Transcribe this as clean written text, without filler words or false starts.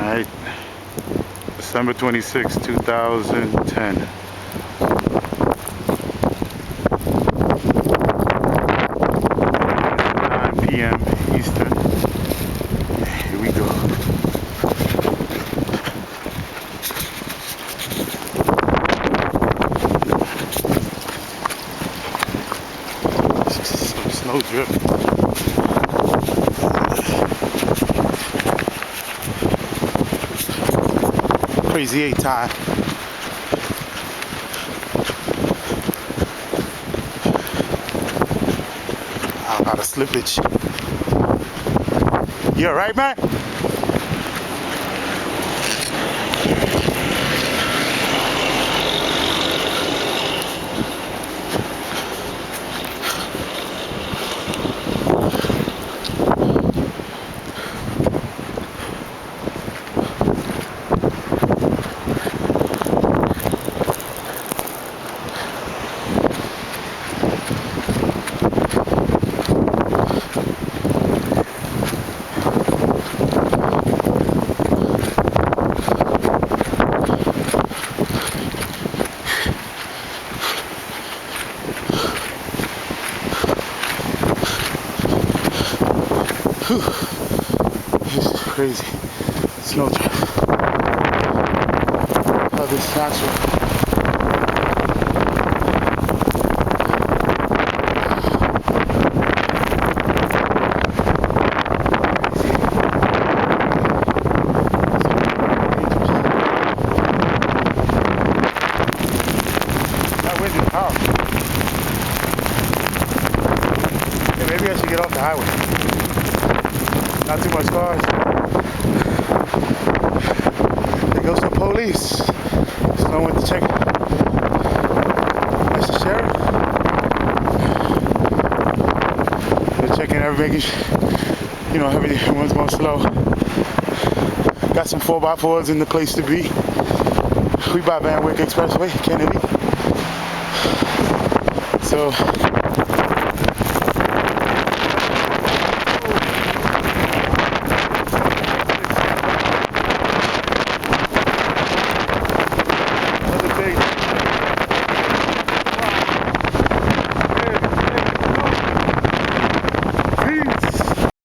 Alright, December 26, 2010. 9 p.m. Eastern. Here we go. Some snow drip. Crazy 8 time. A lot of slippage. You alright, man? This is crazy. Snow drip. How this natural. That wind is powerful. Yeah, maybe I should get off the highway. Not too much cars. There goes the police. Someone went to check. That's the sheriff. They're checking everything. You know, everyone's going slow. Got some 4x4s in the place to be. We by Van Wyck Expressway, Kennedy. So